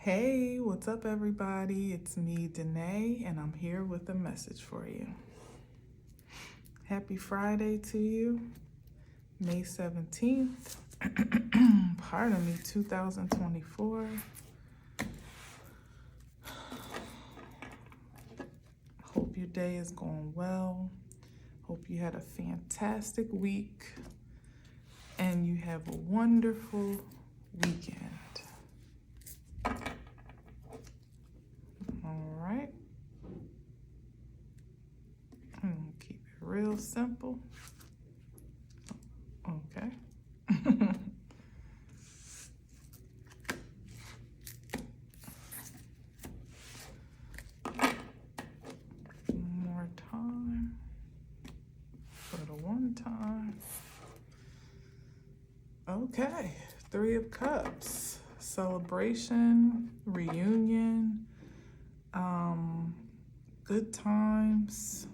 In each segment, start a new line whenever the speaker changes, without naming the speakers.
Hey, what's up, everybody? It's me, Danae, and I'm here with a message for you. Happy Friday to you, May 17th. Pardon me, 2024. Hope your day is going well. Hope you had a fantastic week and you have a wonderful weekend. All right. Keep it real simple. Okay. One more time for the one time. Okay, Three of Cups, celebration, reunion, good times,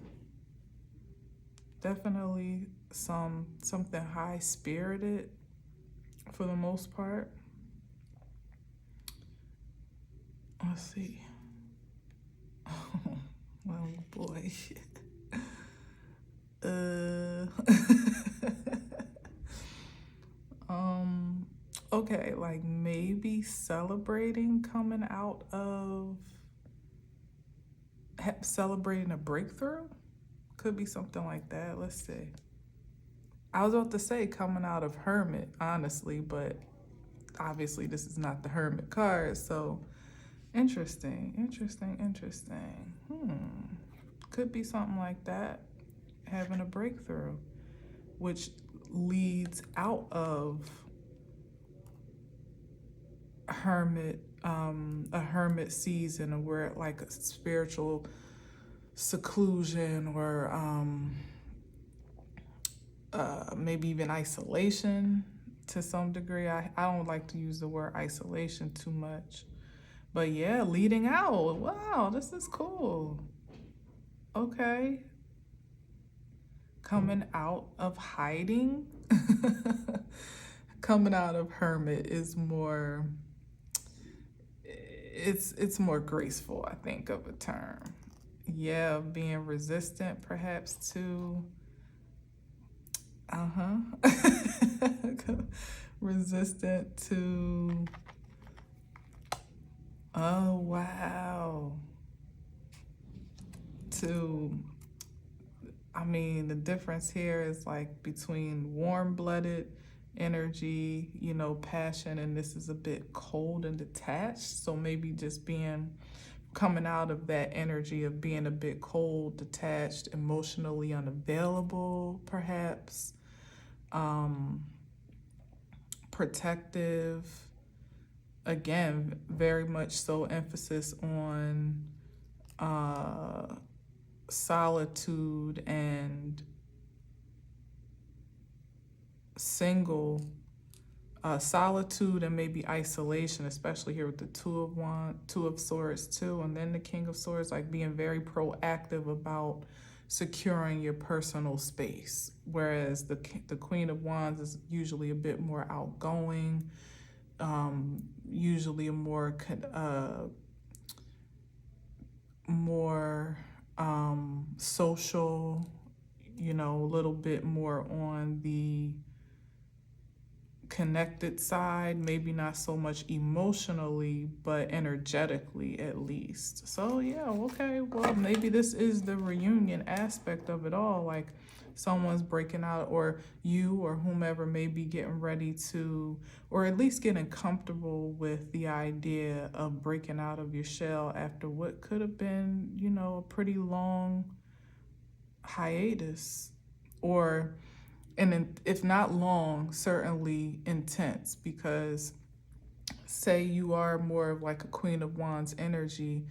definitely something high-spirited for the most part. Let's see. Oh boy. Okay, like maybe celebrating coming out of celebrating a breakthrough. Could be something like that. Let's see. I was about to say coming out of Hermit, honestly, but obviously this is not the Hermit card, so interesting. Could be something like that, having a breakthrough, which leads out of Hermit, a Hermit season, and we're at like a spiritual seclusion or maybe even isolation to some degree. I don't like to use the word isolation too much, but yeah, leading out. Wow, this is cool. Okay. Coming out of hiding. Coming out of Hermit is more, it's more graceful, I think, of a term. Yeah, being resistant perhaps to resistant to, oh wow, to, I mean, the difference here is like between warm-blooded energy, you know, passion, and this is a bit cold and detached. So maybe just coming out of that energy of being a bit cold, detached, emotionally unavailable, perhaps, protective. Again, very much so emphasis on solitude and solitude and maybe isolation, especially here with the Two of Swords too, and then the King of Swords, like being very proactive about securing your personal space, whereas the Queen of Wands is usually a bit more outgoing, usually a more social, you know, a little bit more on the connected side, maybe not so much emotionally, but energetically at least. So yeah, okay, well, maybe this is the reunion aspect of it all, like someone's breaking out, or you or whomever may be getting ready to, or at least getting comfortable with the idea of breaking out of your shell after what could have been, you know, a pretty long hiatus, or and if not long, certainly intense, because say you are more of like a Queen of Wands energy,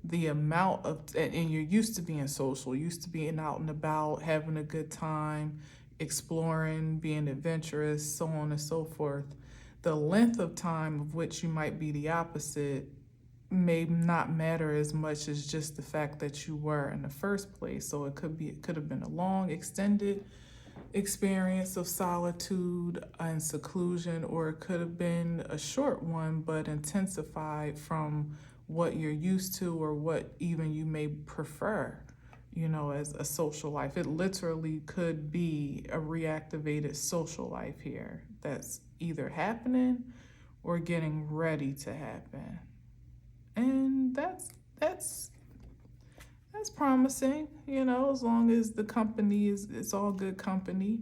the amount of, and you're used to being social, used to being out and about, having a good time, exploring, being adventurous, so on and so forth. The length of time of which you might be the opposite may not matter as much as just the fact that you were in the first place. So it could have been a long, extended experience of solitude and seclusion, or it could have been a short one but intensified from what you're used to or what even you may prefer, as a social life. It literally could be a reactivated social life here that's either happening or getting ready to happen. And that's promising, as long as the company it's all good company.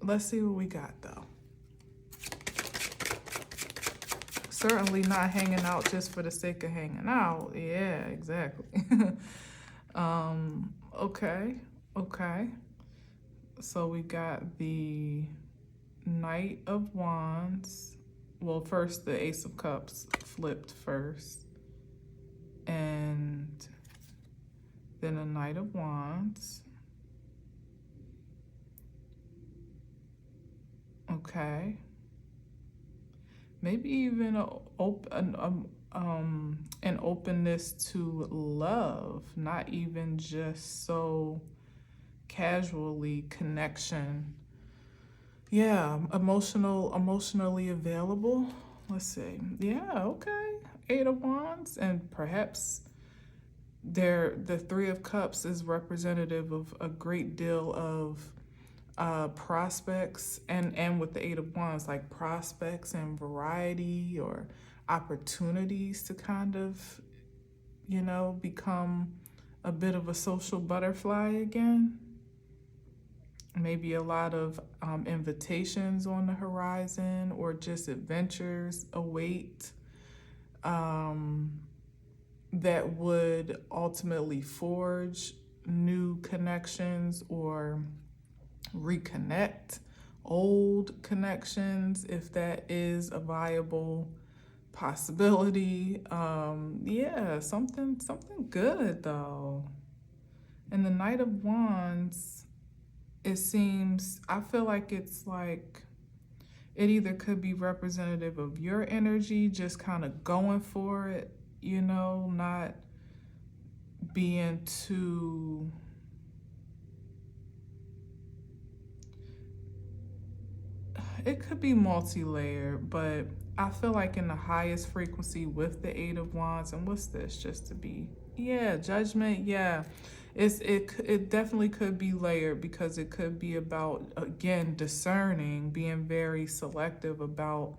Let's see what we got though. Certainly not hanging out just for the sake of hanging out. Yeah, exactly. Okay. So we got the Knight of Wands. Well, first the Ace of Cups flipped first. And then a Knight of Wands. Okay. Maybe even an openness to love, not even just so casually connection. Yeah, emotionally available. Let's see. Yeah, okay. Eight of Wands, and perhaps the Three of Cups is representative of a great deal of prospects, and with the Eight of Wands, like prospects and variety or opportunities to kind of, become a bit of a social butterfly again. Maybe a lot of invitations on the horizon, or just adventures await that would ultimately forge new connections or reconnect old connections, if that is a viable possibility. Yeah, something good though. And the Knight of Wands, I feel like it's like it either could be representative of your energy, just kind of going for it, not being too it could be multi-layered, but I feel like in the highest frequency with the Eight of Wands, and what's this, just to be, Judgment, it definitely could be layered, because it could be about, again, discerning, being very selective about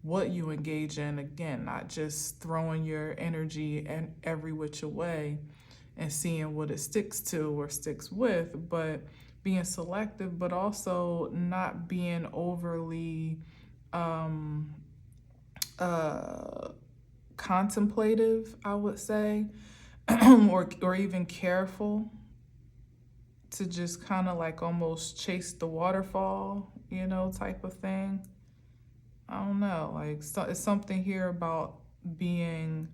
what you engage in, again, not just throwing your energy and every which way and seeing what it sticks to or sticks with, but being selective, but also not being overly contemplative, I would say, or even careful, to just kind of like almost chase the waterfall, type of thing. I don't know, like, so it's something here about being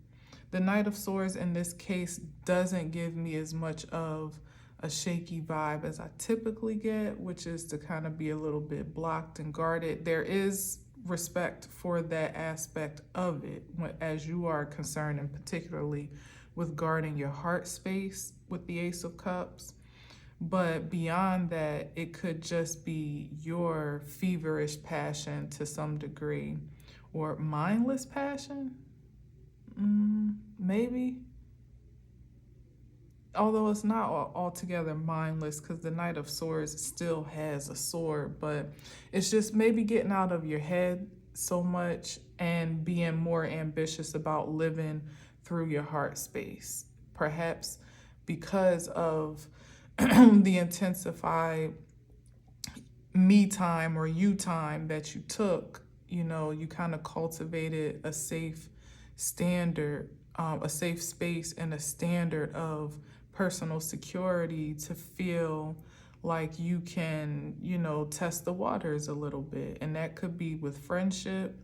the Knight of Swords in this case doesn't give me as much of a shaky vibe as I typically get, which is to kind of be a little bit blocked and guarded. There is respect for that aspect of it as you are concerned, and particularly with guarding your heart space with the Ace of Cups. But beyond that, it could just be your feverish passion to some degree, or mindless passion, maybe. Although it's not altogether mindless, because the Knight of Swords still has a sword, but it's just maybe getting out of your head so much and being more ambitious about living through your heart space. Perhaps because of the intensified me time or you time that you took, you kind of cultivated a safe standard, a safe space and a standard of personal security to feel like you can, test the waters a little bit. And that could be with friendship.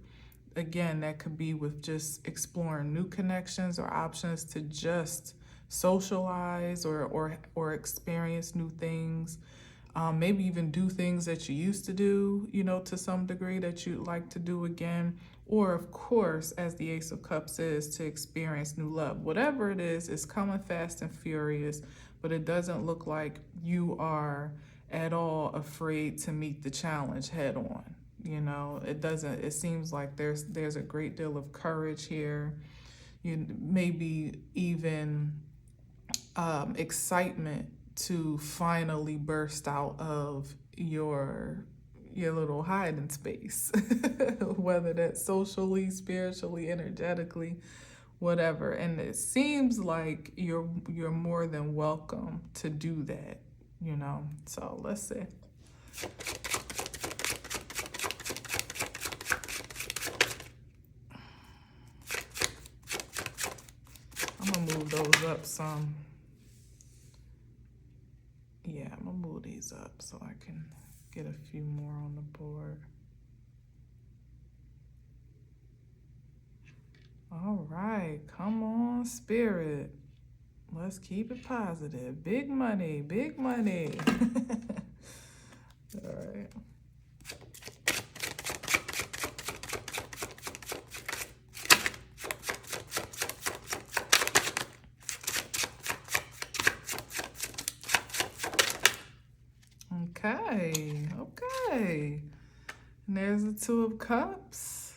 Again, that could be with just exploring new connections or options to just socialize or experience new things. Maybe even do things that you used to do, to some degree that you'd like to do again. Or, of course, as the Ace of Cups is, to experience new love. Whatever it is, it's coming fast and furious, but it doesn't look like you are at all afraid to meet the challenge head on. You know, it seems like there's a great deal of courage here. You maybe even excitement to finally burst out of your little hiding space, whether that's socially, spiritually, energetically, whatever. And it seems like you're more than welcome to do that, you know. So let's see. I'm gonna move those up some. Yeah, I'm gonna move these up so I can get a few more on the board. All right, come on, Spirit. Let's keep it positive. Big money, big money. All right. Okay, okay. And there's the Two of Cups.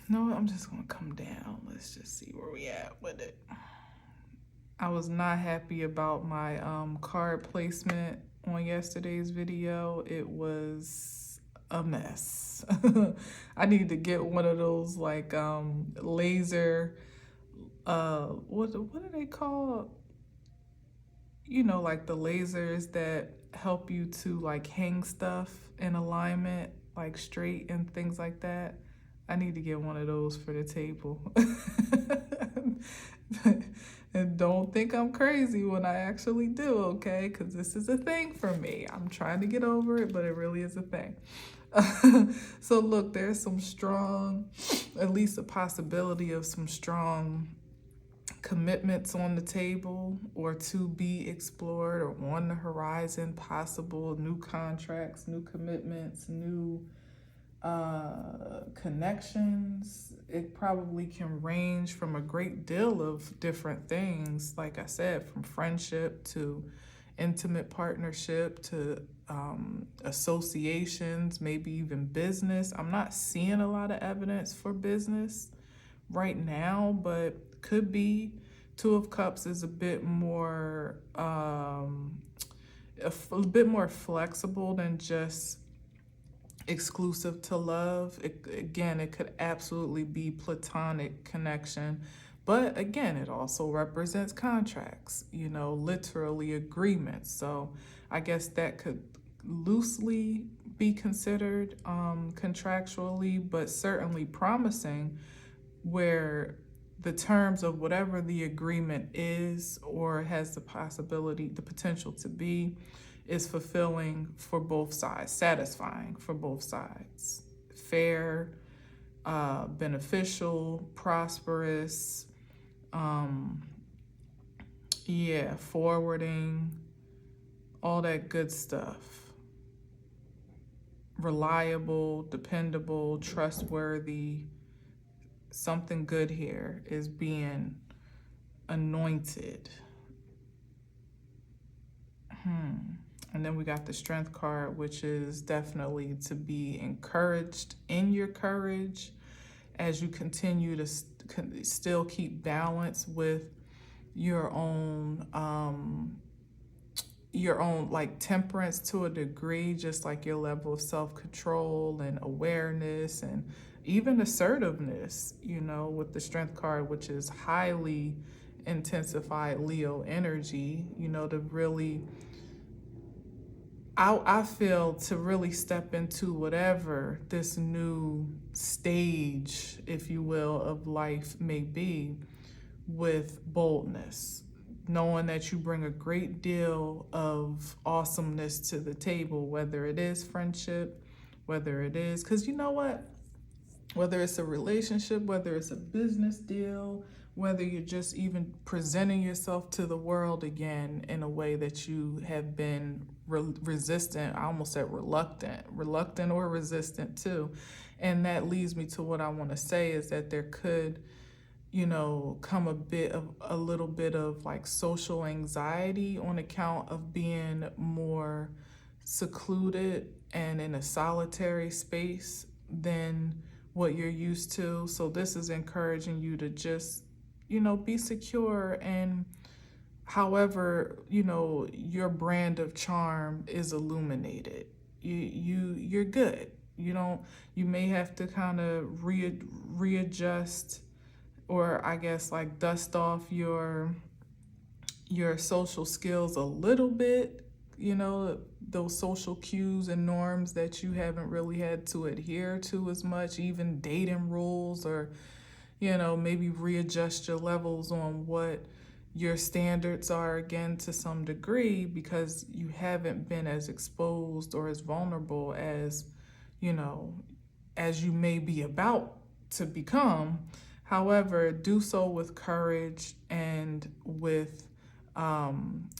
No, I'm just gonna come down. Let's just see where we at with it. I was not happy about my card placement on yesterday's video. It was a mess. I need to get one of those like laser what are they called? You know, like the lasers that help you to like hang stuff in alignment, like straight and things like that. I need to get one of those for the table. And don't think I'm crazy when I actually do, okay? Because this is a thing for me. I'm trying to get over it, but it really is a thing. So look, there's some strong, at least a possibility of some strong commitments on the table or to be explored or on the horizon, possible new contracts, new commitments, new connections. It probably can range from a great deal of different things, like I said, from friendship to intimate partnership to associations, maybe even business. I'm not seeing a lot of evidence for business right now, but could be. Two of Cups is a bit more more flexible than just exclusive to love. Again, it could absolutely be platonic connection, but again, it also represents contracts, you know, literally agreements. So I guess that could loosely be considered contractually, but certainly promising, where the terms of whatever the agreement is or has the potential to be, is fulfilling for both sides, satisfying for both sides, fair, beneficial, prosperous, forwarding, all that good stuff. Reliable, dependable, trustworthy. Something good here is being anointed. And then we got the Strength card, which is definitely to be encouraged in your courage as you continue to still keep balance with your own like temperance to a degree, just like your level of self-control and awareness and even assertiveness, you know, with the Strength card, which is highly intensified Leo energy, you know, to really, I feel, to really step into whatever this new stage, if you will, of life may be with boldness, knowing that you bring a great deal of awesomeness to the table, whether it is friendship, whether it is, because you know what? Whether it's a relationship, whether it's a business deal, whether you're just even presenting yourself to the world again in a way that you have been resistant, I almost said reluctant or resistant too. And that leads me to what I want to say is that there could, come a little bit of like social anxiety on account of being more secluded and in a solitary space than what you're used to. So this is encouraging you to just, be secure, and however, your brand of charm is illuminated. You're good. You may have to kind of readjust, or I guess like dust off your social skills a little bit, those social cues and norms that you haven't really had to adhere to as much, even dating rules, or maybe readjust your levels on what your standards are again to some degree, because you haven't been as exposed or as vulnerable you know, as you may be about to become. However, do so with courage and with a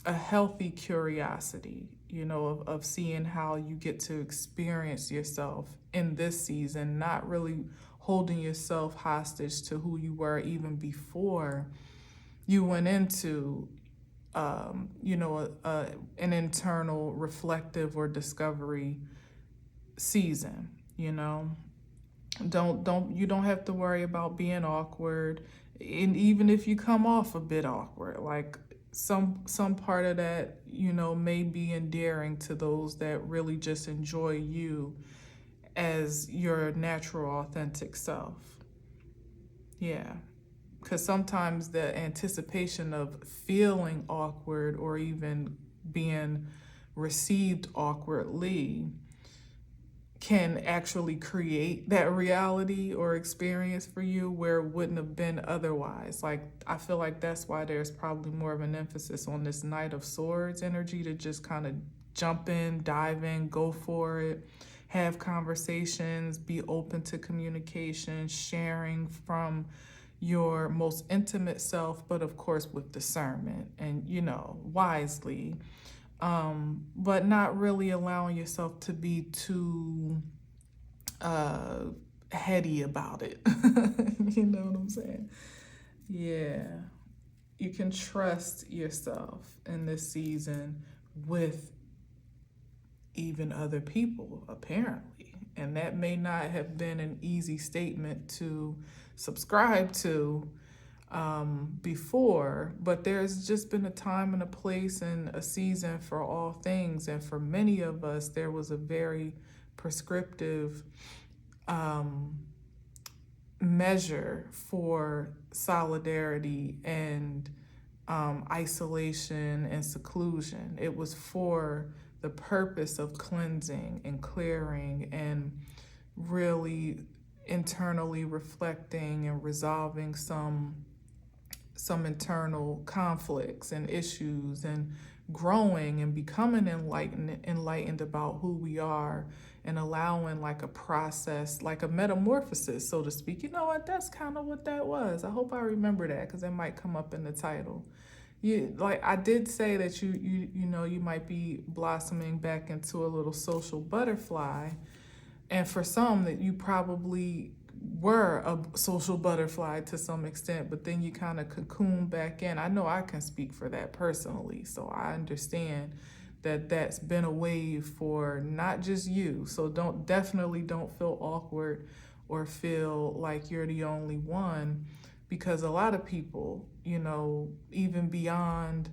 healthy curiosity, of seeing how you get to experience yourself in this season, not really holding yourself hostage to who you were even before you went into, an internal reflective or discovery season. You don't have to worry about being awkward, and even if you come off a bit awkward, like some part of that, may be endearing to those that really just enjoy you as your natural, authentic self. Yeah. Because sometimes the anticipation of feeling awkward or even being received awkwardly can actually create that reality or experience for you where it wouldn't have been otherwise. Like, I feel like that's why there's probably more of an emphasis on this Knight of Swords energy, to just kind of jump in, dive in, go for it, have conversations, be open to communication, sharing from your most intimate self, but of course with discernment and, wisely. But not really allowing yourself to be too heady about it. You know what I'm saying? Yeah. You can trust yourself in this season with even other people, apparently. And that may not have been an easy statement to subscribe to before, but there's just been a time and a place and a season for all things. And for many of us, there was a very prescriptive measure for solidarity and isolation and seclusion. It was for the purpose of cleansing and clearing and really internally reflecting and resolving some internal conflicts and issues, and growing and becoming enlightened about who we are, and allowing like a process, like a metamorphosis, so to speak. You know what? That's kind of what that was. I hope I remember that, because it might come up in the title. Like I did say that you might be blossoming back into a little social butterfly, and for some that you probably were a social butterfly to some extent, but then you kind of cocoon back in. I know I can speak for that personally, so I understand that that's been a wave for not just you. So definitely don't feel awkward or feel like you're the only one, because a lot of people, even beyond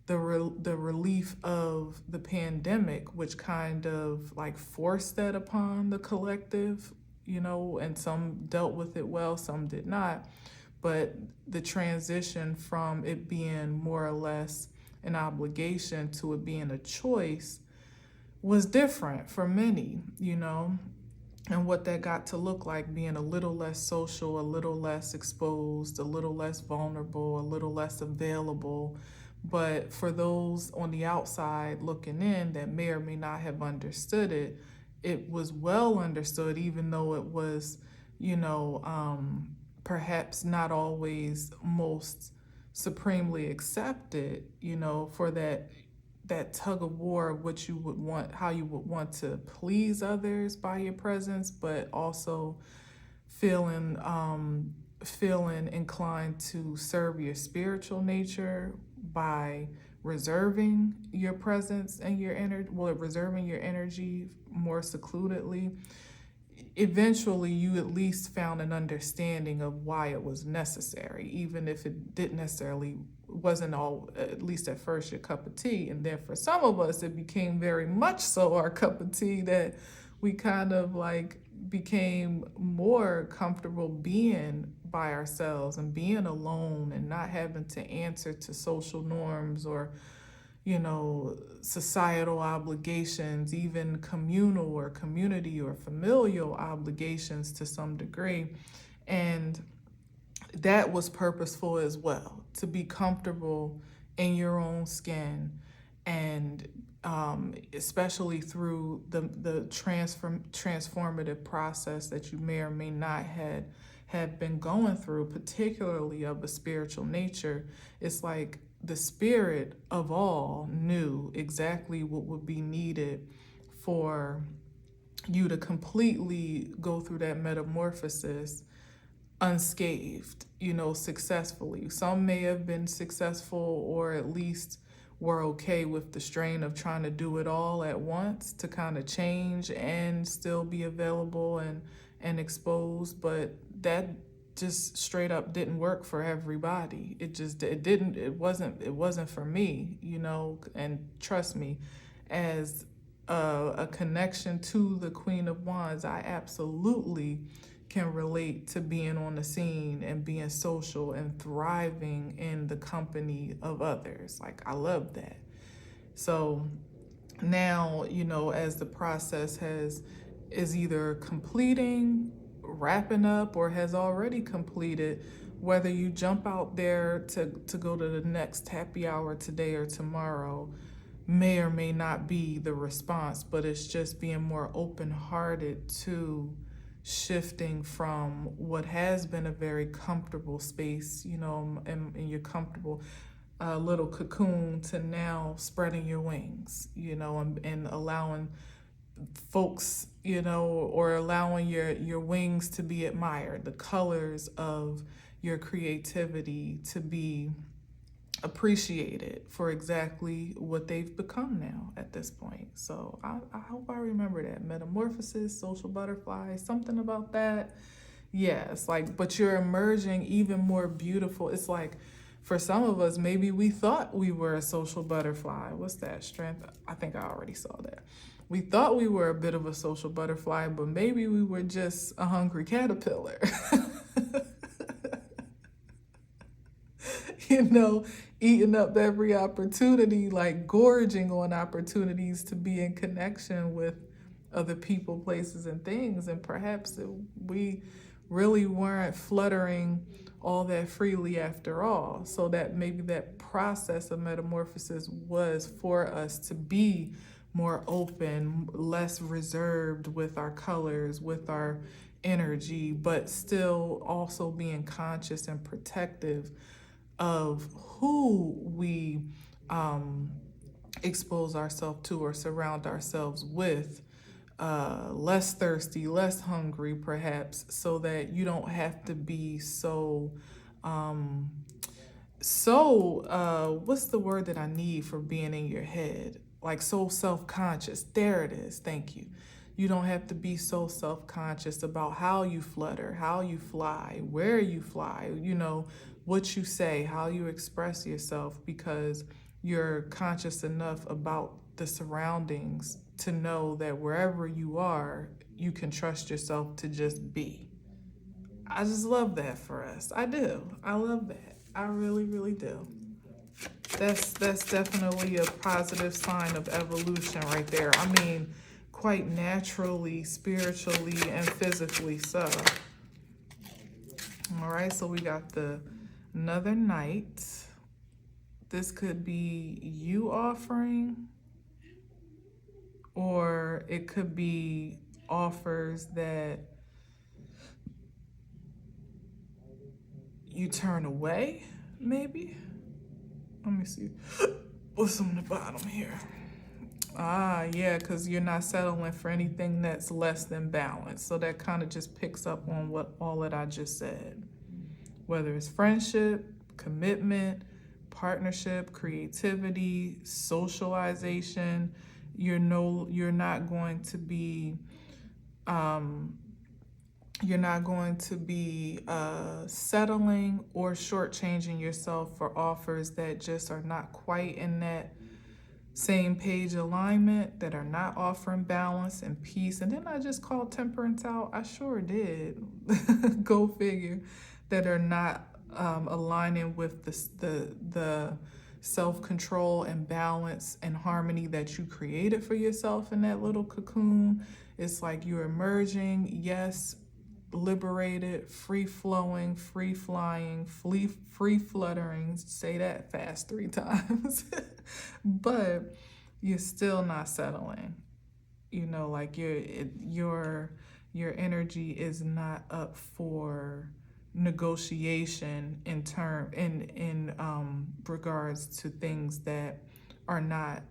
the relief of the pandemic, which kind of like forced that upon the collective, and some dealt with it well, some did not. But the transition from it being more or less an obligation to it being a choice was different for many, and what that got to look like, being a little less social, a little less exposed, a little less vulnerable, a little less available. But for those on the outside looking in that may or may not have understood it, it was well understood, even though it was, perhaps not always most supremely accepted, for that tug of war of what you would want, how you would want to please others by your presence, but also feeling feeling inclined to serve your spiritual nature by reserving your presence and your energy, well, reserving your energy more secludedly, eventually you at least found an understanding of why it was necessary, even if it didn't necessarily, wasn't all, at least at first, your cup of tea. And then for some of us, it became very much so our cup of tea, that we kind of like became more comfortable being by ourselves and being alone and not having to answer to social norms or, you know, societal obligations, even communal or community or familial obligations to some degree. And that was purposeful as well, to be comfortable in your own skin, and especially through the transformative process that you may or may not have been going through, particularly of a spiritual nature. It's like the spirit of all knew exactly what would be needed for you to completely go through that metamorphosis unscathed, you know, successfully. Some may have been successful, or at least were okay with the strain of trying to do it all at once to kind of change and still be available and exposed, but that just straight up didn't work for everybody. It wasn't for me, you know. And trust me, as a connection to the Queen of Wands, I absolutely can relate to being on the scene and being social and thriving in the company of others. Like, I love that. So now, you know, as the process is either completing, wrapping up, or has already completed, whether you jump out there to go to the next happy hour today or tomorrow may or may not be the response, but it's just being more open-hearted to shifting from what has been a very comfortable space, you know, and your comfortable little cocoon, to now spreading your wings, you know, and allowing folks, you know, or allowing your wings to be admired, the colors of your creativity to be appreciated for exactly what they've become now at this point. So I hope I remember that. Metamorphosis, social butterfly, something about that. Yeah, it's like, but you're emerging even more beautiful. It's like, for some of us, maybe we thought we were a social butterfly. What's that? Strength? I think I already saw that. We thought we were a bit of a social butterfly, but maybe we were just a hungry caterpillar. You know, eating up every opportunity, like gorging on opportunities to be in connection with other people, places, and things. And perhaps we really weren't fluttering all that freely after all. So that maybe that process of metamorphosis was for us to be more open, less reserved with our colors, with our energy, but still also being conscious and protective of who we expose ourselves to or surround ourselves with, less thirsty, less hungry perhaps, so that you don't have to be so what's the word that I need for being in your head? Like so self-conscious. There it is. Thank you. You don't have to be so self-conscious about how you flutter, how you fly, where you fly, you know, what you say, how you express yourself, because you're conscious enough about the surroundings to know that wherever you are, you can trust yourself to just be. I just love that for us. I do. I love that. I really, really do. That's definitely a positive sign of evolution right there. I mean, quite naturally, spiritually, and physically so. All right, so we got another night. This could be you offering, or it could be offers that you turn away, maybe. Let me see. What's on the bottom here? Yeah, because you're not settling for anything that's less than balance. So that kind of just picks up on what all that I just said. whether it's friendship, commitment, partnership, creativity, socialization. You're not going to be settling or shortchanging yourself for offers that just are not quite in that same page alignment, that are not offering balance and peace. And then I just called temperance out. I sure did. Go figure. That are not aligning with the self-control and balance and harmony that you created for yourself in that little cocoon. It's like you're emerging, yes, liberated, free flowing, free flying, free fluttering. Say that fast 3 times. But you're still not settling. Like your energy is not up for negotiation in regards to things that are not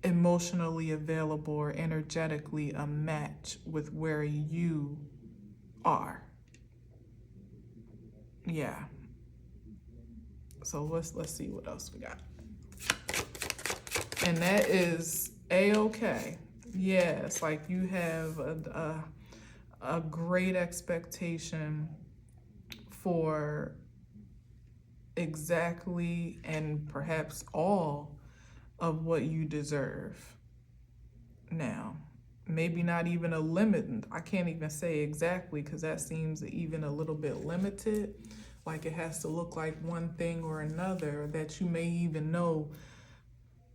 emotionally available or energetically a match with where you are. Yeah. So let's see what else we got. And that is A-okay. Yeah, it's like you have a great expectation for exactly and perhaps all of what you deserve. Now, maybe not even a limit. I can't even say exactly, because that seems even a little bit limited. Like it has to look like one thing or another, that you may even know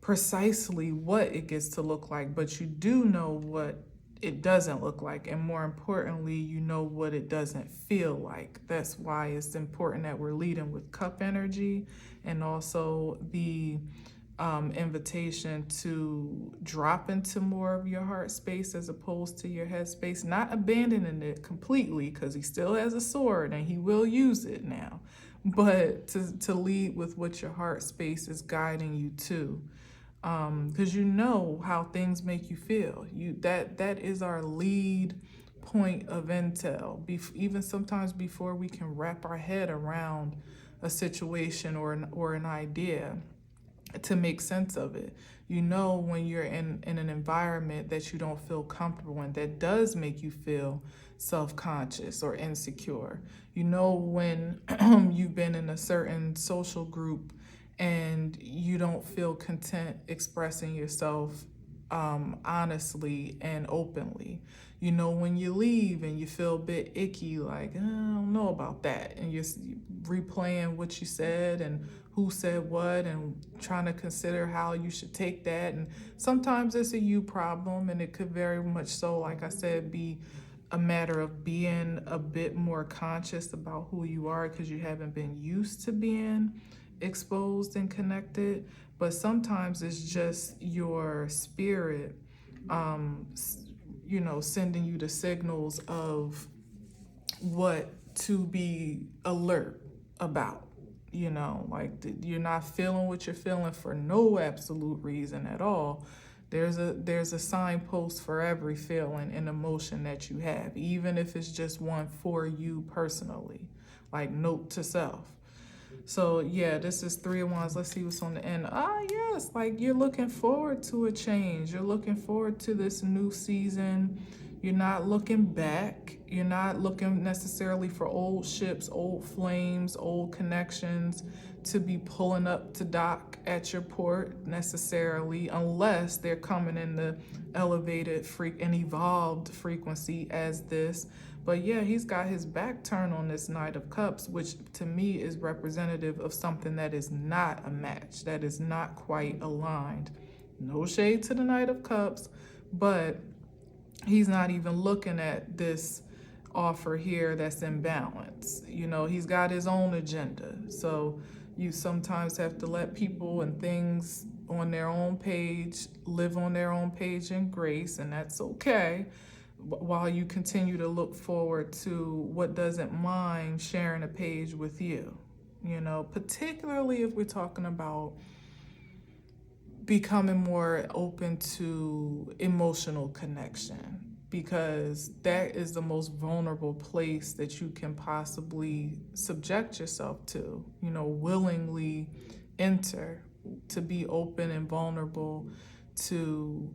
precisely what it gets to look like, but you do know what it doesn't look like, and more importantly, you know what it doesn't feel like. That's why it's important that we're leading with cup energy, and also the invitation to drop into more of your heart space as opposed to your head space, not abandoning it completely, because he still has a sword and he will use it now, but to lead with what your heart space is guiding you to. Because you know how things make you feel. That is our lead point of intel. Even sometimes before we can wrap our head around a situation or an idea to make sense of it. You know when you're in an environment that you don't feel comfortable in, that does make you feel self-conscious or insecure. You know when you've been in a certain social group and you don't feel content expressing yourself honestly and openly. You know when you leave and you feel a bit icky, like, I don't know about that, and you're replaying what you said and who said what, and trying to consider how you should take that. And sometimes it's a you problem, and it could very much so, like I said, be a matter of being a bit more conscious about who you are, because you haven't been used to being exposed and connected. But sometimes it's just your spirit sending you the signals of what to be alert about. Like you're not feeling what you're feeling for no absolute reason at all. There's a signpost for every feeling and emotion that you have, even if it's just one for you personally, like note to self. So yeah, this is 3 of Wands. Let's see what's on the end. Yes, like you're looking forward to a change. You're looking forward to this new season. You're not looking back. You're not looking necessarily for old ships, old flames, old connections to be pulling up to dock at your port necessarily, unless they're coming in the elevated and evolved frequency as this. But yeah, he's got his back turned on this Knight of Cups, which to me is representative of something that is not a match, that is not quite aligned. No shade to the Knight of Cups, but he's not even looking at this offer here that's in balance. He's got his own agenda. So you sometimes have to let people and things on their own page live on their own page in grace, and that's okay, while you continue to look forward to what doesn't mind sharing a page with you. Particularly if we're talking about becoming more open to emotional connection, because that is the most vulnerable place that you can possibly subject yourself to, willingly enter, to be open and vulnerable to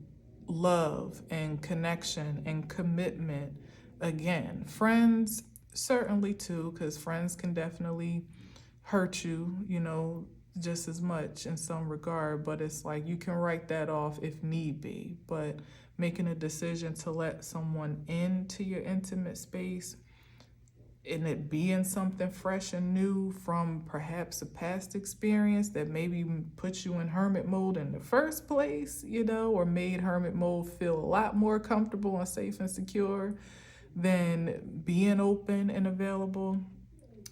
love and connection and commitment. Again, friends certainly too, because friends can definitely hurt you, just as much in some regard, but it's like you can write that off if need be. But making a decision to let someone into your intimate space and it being something fresh and new from perhaps a past experience that maybe put you in hermit mode in the first place, or made hermit mode feel a lot more comfortable and safe and secure than being open and available.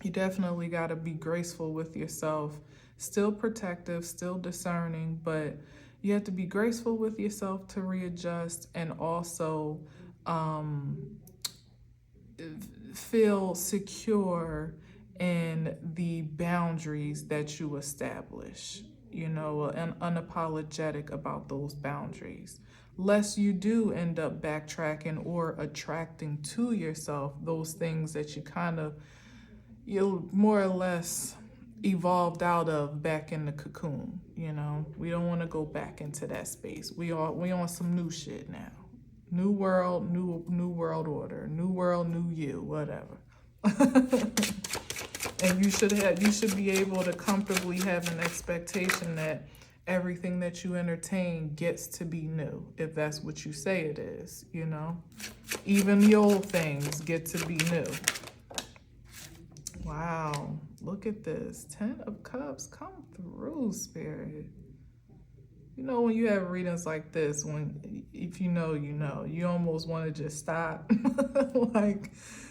You definitely got to be graceful with yourself, still protective, still discerning, but you have to be graceful with yourself to readjust and also feel secure in the boundaries that you establish, and unapologetic about those boundaries. Lest you do end up backtracking or attracting to yourself those things that you more or less evolved out of back in the cocoon. We don't want to go back into that space. We on some new shit now. New world, new world order, new world, new you, whatever. And you should be able to comfortably have an expectation that everything that you entertain gets to be new, if that's what you say it is, Even the old things get to be new. Wow, look at this. 10 of Cups, come through, Spirit. When you have readings like this, if you know, you almost want to just stop.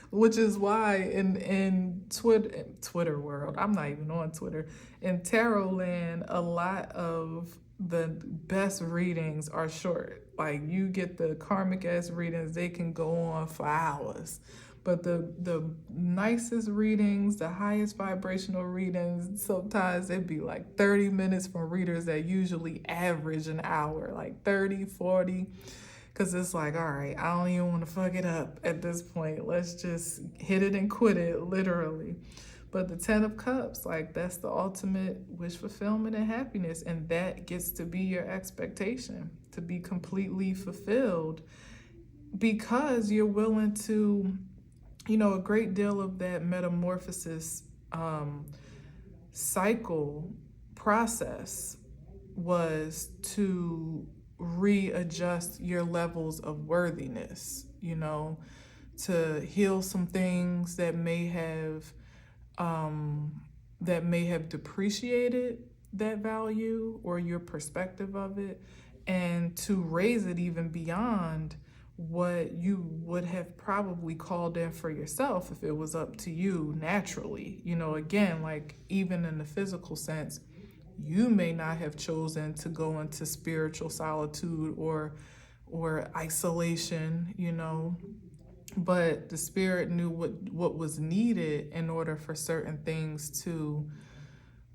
Which is why in Twitter world, I'm not even on Twitter, in tarot land, a lot of the best readings are short. Like, you get the karmic ass readings, they can go on for hours. But the nicest readings, the highest vibrational readings, sometimes it'd be like 30 minutes from readers that usually average an hour, like 30, 40. Because it's like, all right, I don't even want to fuck it up at this point. Let's just hit it and quit it, literally. But the 10 of Cups, like, that's the ultimate wish fulfillment and happiness. And that gets to be your expectation, to be completely fulfilled, because you're willing to, a great deal of that metamorphosis cycle process was to readjust your levels of worthiness, to heal some things that may have depreciated that value or your perspective of it, and to raise it even beyond what you would have probably called in for yourself if it was up to you naturally. Again, like, even in the physical sense, you may not have chosen to go into spiritual solitude or isolation, but the spirit knew what was needed in order for certain things to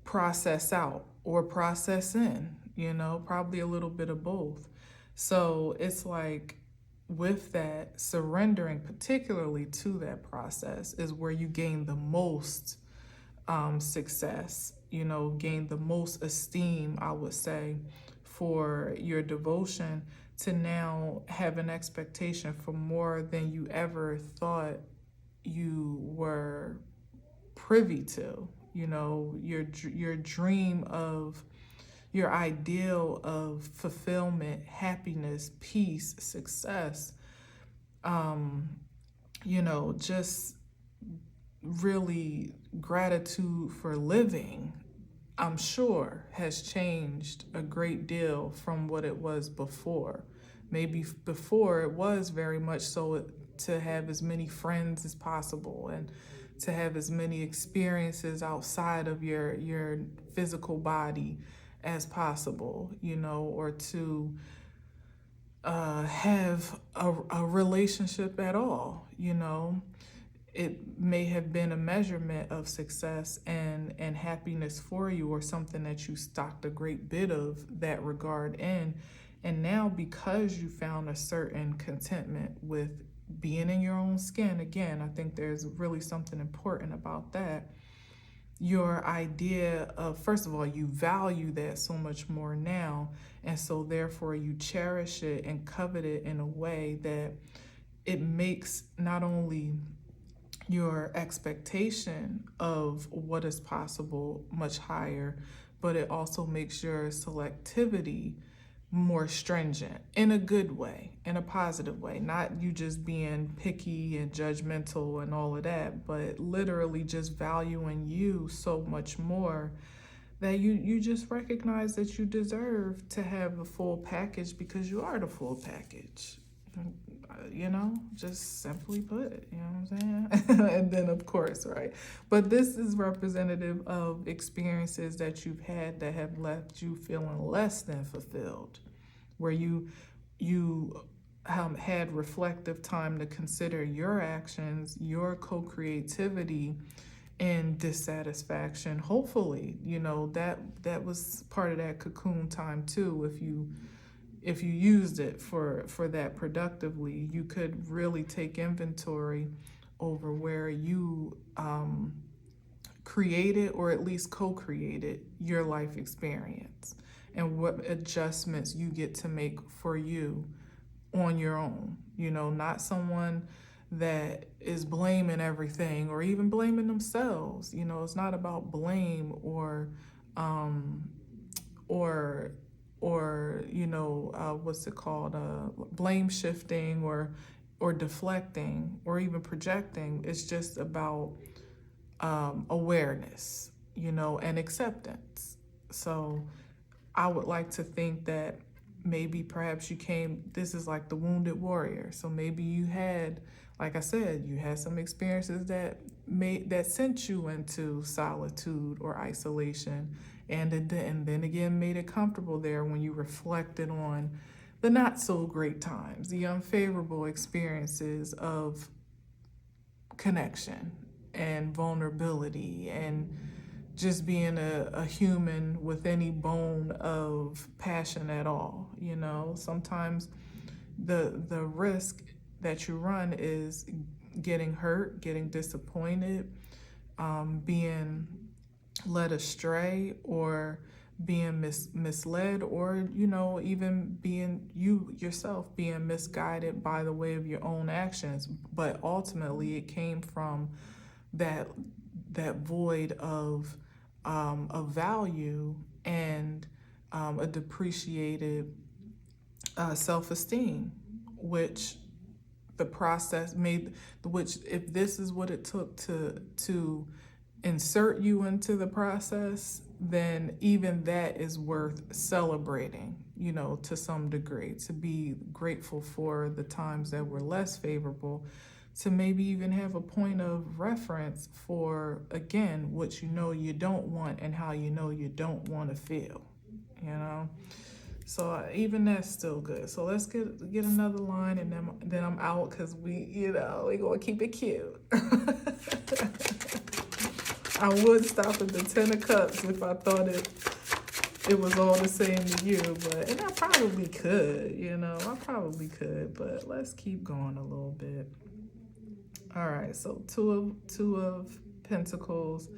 process out or process in, probably a little bit of both. So it's like, with that, surrendering particularly to that process is where you gain the most success, gain the most esteem, I would say, for your devotion, to now have an expectation for more than you ever thought you were privy to. Your dream of, your ideal of fulfillment, happiness, peace, success, just really gratitude for living, I'm sure, has changed a great deal from what it was before. Maybe before it was very much so to have as many friends as possible and to have as many experiences outside of your physical body as possible, or to have a relationship at all, It may have been a measurement of success and happiness for you, or something that you stocked a great bit of that regard in. And now, because you found a certain contentment with being in your own skin, again, I think there's really something important about that. Your idea of, first of all, you value that so much more now. And so therefore you cherish it and covet it in a way that it makes not only your expectation of what is possible much higher, but it also makes your selectivity more stringent in a good way, in a positive way. Not you just being picky and judgmental and all of that, but literally just valuing you so much more that you just recognize that you deserve to have the full package because you are the full package. Just simply put, you know what I'm saying? And then, of course, right? But this is representative of experiences that you've had that have left you feeling less than fulfilled, where you had reflective time to consider your actions, your co-creativity, and dissatisfaction. Hopefully, that was part of that cocoon time too. If you used it for that productively, you could really take inventory over where you created or at least co-created your life experience and what adjustments you get to make for you on your own. Not someone that is blaming everything or even blaming themselves. It's not about blame or what's it called, blame shifting or deflecting or even projecting. It's just about awareness, and acceptance. So I would like to think that maybe perhaps this is like the wounded warrior. So maybe you had, like I said, you had some experiences that sent you into solitude or isolation, and then again made it comfortable there when you reflected on the not so great times, the unfavorable experiences of connection and vulnerability and just being a human with any bone of passion at all. Sometimes the risk that you run is getting hurt, getting disappointed, being led astray, or being misled, or even being you yourself being misguided by the way of your own actions. But ultimately it came from that void of value and a depreciated self-esteem, which the process made, which if this is what it took to insert you into the process, then even that is worth celebrating, to some degree, to be grateful for the times that were less favorable, to maybe even have a point of reference for, again, what you don't want and how you don't want to feel, So even that's still good. So let's get another line, and then I'm out, because we gonna keep it cute. I would stop at the 10 of Cups if I thought it was all the same to you, and I probably could, but let's keep going a little bit. All right, so two of Pentacles.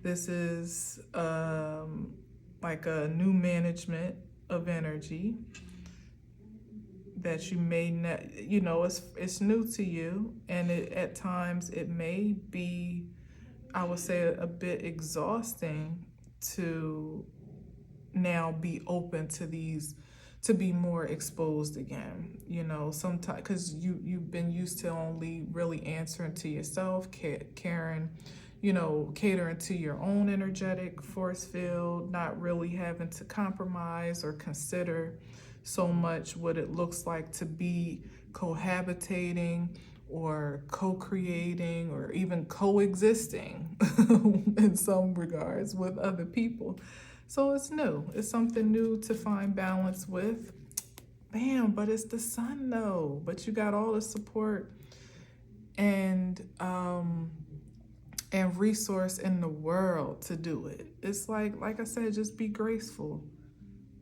This is like a new management of energy that you may not, it's new to you, and at times it may be, I would say, a bit exhausting to now be open to these, to be more exposed again, sometimes, because you've been used to only really answering to yourself, catering to your own energetic force field, not really having to compromise or consider so much what it looks like to be cohabitating or co-creating or even coexisting in some regards with other people. So it's new. It's something new to find balance with. Bam, but it's the sun though. But you got all the support and resource in the world to do it. It's like I said, just be graceful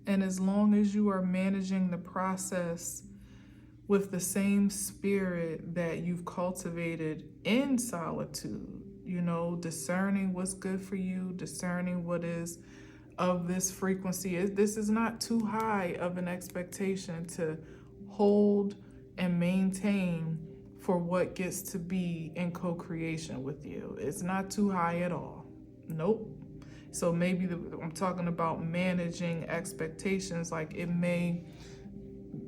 And as long as you are managing the process with the same spirit that you've cultivated in solitude, you know, discerning what's good for you, discerning what is of this frequency. This is not too high of an expectation to hold and maintain for what gets to be in co-creation with you. It's not too high at all. Nope. So maybe I'm talking about managing expectations. Like it may,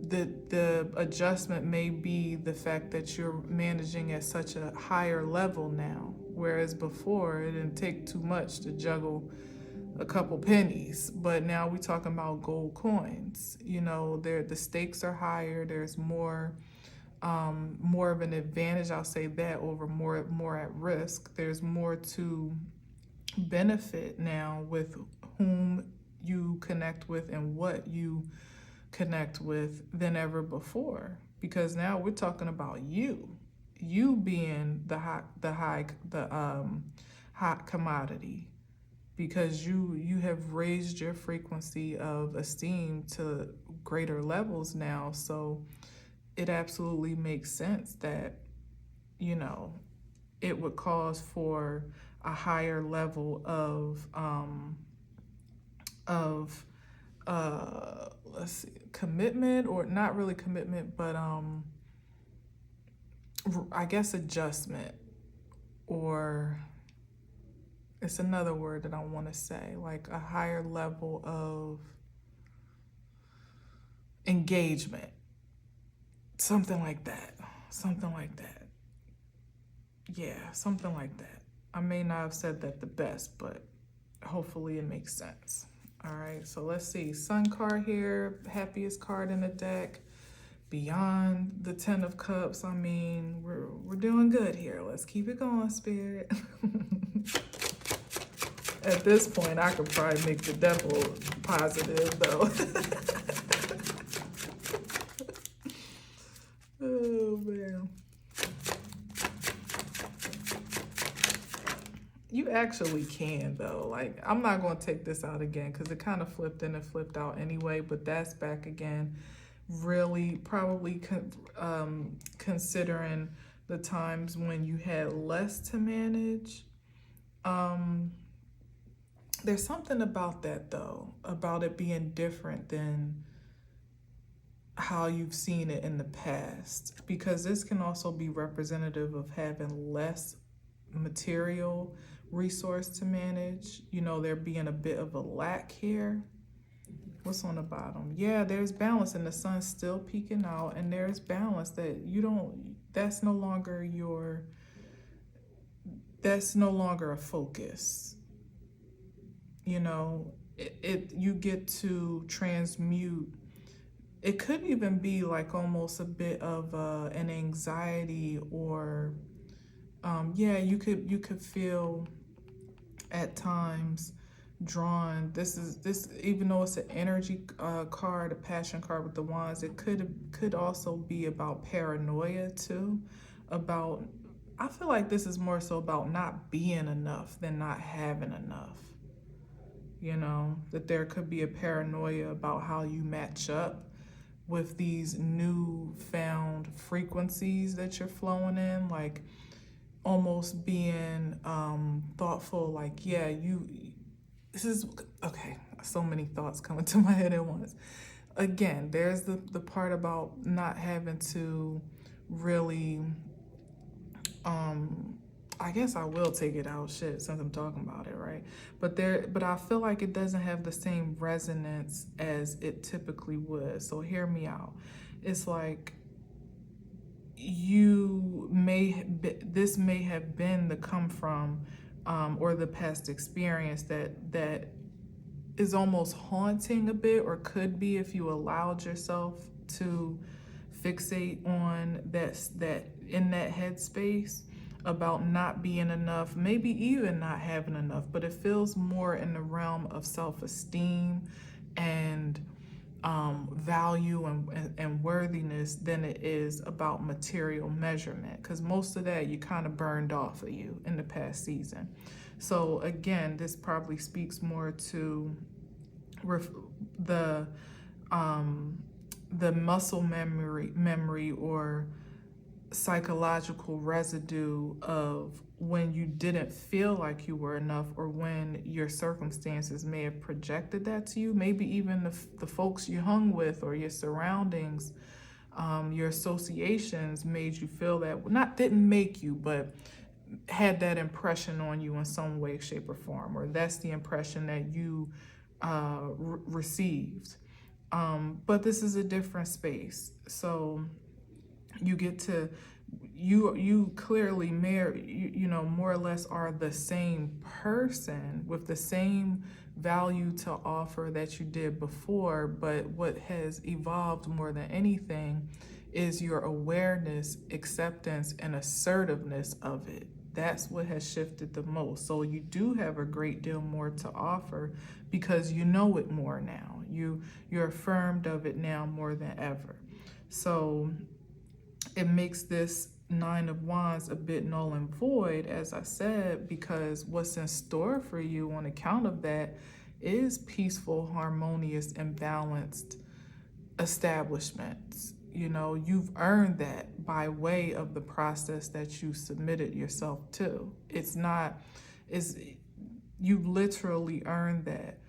the adjustment may be the fact that you're managing at such a higher level now, whereas before it didn't take too much to juggle a couple pennies. But now we're talking about gold coins. You know, the stakes are higher. There's more of an advantage, I'll say that, over more at risk. There's more to benefit now with whom you connect with and what you connect with than ever before, because now we're talking about you being the hot commodity, because you have raised your frequency of esteem to greater levels now. So it absolutely makes sense that, you know, it would cause for a higher level of let's see, commitment, or not really commitment, but I guess adjustment, or it's another word that I want to say, like a higher level of engagement, something like that. Yeah, something like that. I may not have said that the best, but hopefully it makes sense. All right, so let's see. Sun card here, happiest card in the deck. Beyond the 10 of Cups. I mean, we're doing good here. Let's keep it going, Spirit. At this point, I could probably make the devil positive, though. Oh, man. You actually can, though. Like, I'm not going to take this out again because it kind of flipped in and flipped out anyway, but that's back again. Really, probably considering the times when you had less to manage. There's something about that, though, about it being different than how you've seen it in the past, because this can also be representative of having less material resource to manage. You know, there being a bit of a lack here. What's on the bottom? Yeah, there's balance, and the sun's still peeking out, and there's balance that you don't, that's no longer a focus. You know, you get to transmute. It could even be like almost a bit of an anxiety, or you could feel at times drawn. This even though it's an energy card, a passion card with the wands, it could also be about paranoia too. About, I feel like this is more so about not being enough than not having enough. You know, that there could be a paranoia about how you match up with these newfound frequencies that you're flowing in, like almost being thoughtful, like, yeah, this is, okay, so many thoughts coming to my head at once. Again, there's the part about not having to really, I guess I will take it out, shit, since I'm talking about it, right? But I feel like it doesn't have the same resonance as it typically would. So hear me out. It's like this may have been the come from, or the past experience that is almost haunting a bit, or could be if you allowed yourself to fixate on that in that headspace about not being enough, maybe even not having enough, but it feels more in the realm of self-esteem and value and worthiness than it is about material measurement, because most of that you kind of burned off of you in the past season. So again, this probably speaks more to ref- the um, the muscle memory or psychological residue of when you didn't feel like you were enough, or when your circumstances may have projected that to you. Maybe even the folks you hung with or your surroundings, your associations made you feel that, not didn't make you, but had that impression on you in some way, shape, or form, or that's the impression that you received. But this is a different space. So you get to, you clearly you know, more or less are the same person with the same value to offer that you did before, but what has evolved more than anything is your awareness, acceptance, and assertiveness of it. That's what has shifted the most. So you do have a great deal more to offer because you know it more now. You're affirmed of it now more than ever. So it makes this Nine of Wands a bit null and void, as I said, because what's in store for you on account of that is peaceful, harmonious, and balanced establishments. You know, you've earned that by way of the process that you submitted yourself to. It's not, it's, you've literally earned that.